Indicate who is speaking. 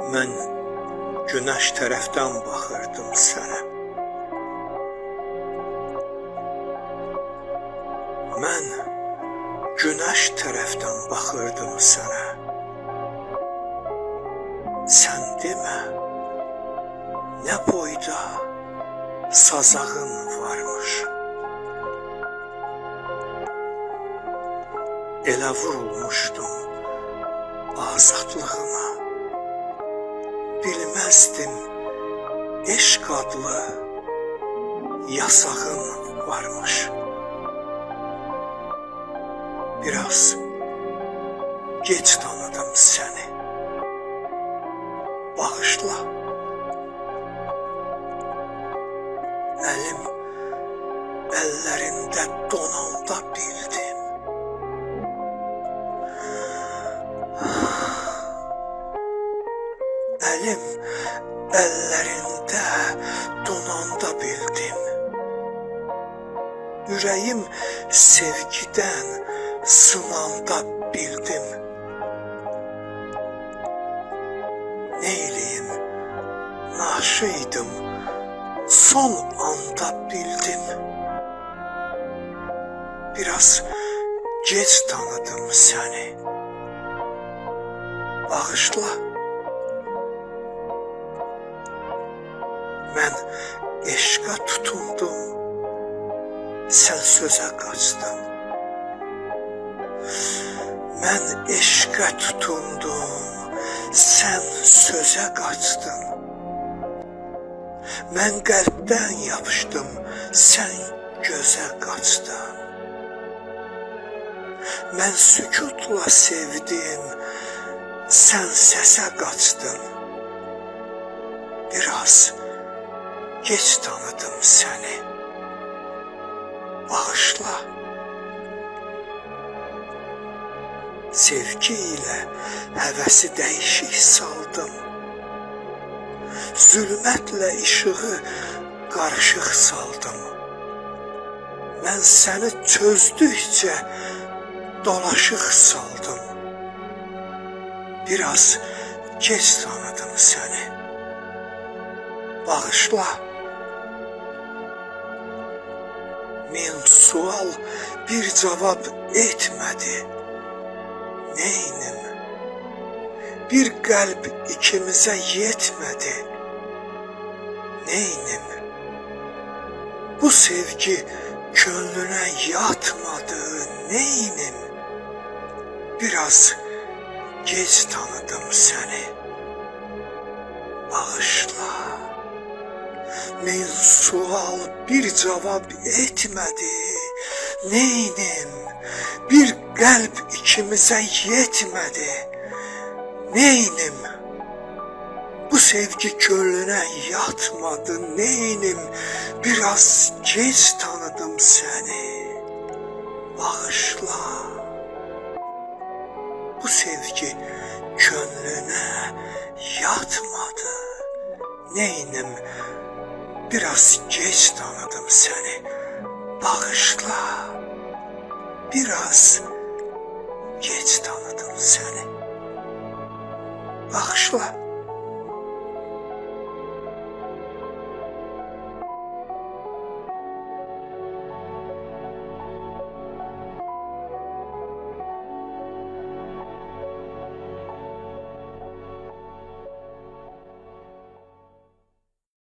Speaker 1: Mən günəş tərəfdən baxırdım sənə. Mən günəş tərəfdən baxırdım sənə. Sən demə, nə boyda sazağın varmış. Elə vurulmuşdum azadlığına. Bilməzdim eşq adlı yasağın varmış. Biraz geç tanıdım səni. Bağışla. Əlim əllərində donanda bildim. Əlim əllərində donanda bildim. Ürəyim sevgidən sınanda bildim. Neyliyim, naşıydım, son anda bildim. Biraz geç tanıdım səni. Bağışla. Mən eşqa tutundum, sən sözə qaçdın. Mən eşqə tutundum, sən sözə qaçdın. Mən qəlbdən yapışdım, sən gözə qaçdın. Mən sükutla sevdim, sən səsə qaçdın. Biraz geç tanıdım səni. Bağışla. Sevgi ilə həvəsi dəyişik saldım. Zülmətlə işığı qarışıq saldım. Mən səni çözdükcə dolaşıq saldım. Biraz geç tanıdım səni. Bağışla. Min sual bir cavab etmədi. Neynim? Bir qəlb ikimizə yetmədi. Neynim? Bu sevgi könlünə yatmadı. Neynim? Biraz geç tanıdım səni. Bağışla. Min sual bir cavab etmədi. Neynim? Bir qəlb ikimizə yetmədi. Neynim? Bu sevgi könlünə yatmadı. Neynim? Biraz geç tanıdım səni. Bağışla. Bu sevgi könlünə yatmadı. Neynim? Biraz geç tanıdım səni. Bağışla. Biraz geç tanıdım səni. Bağışla.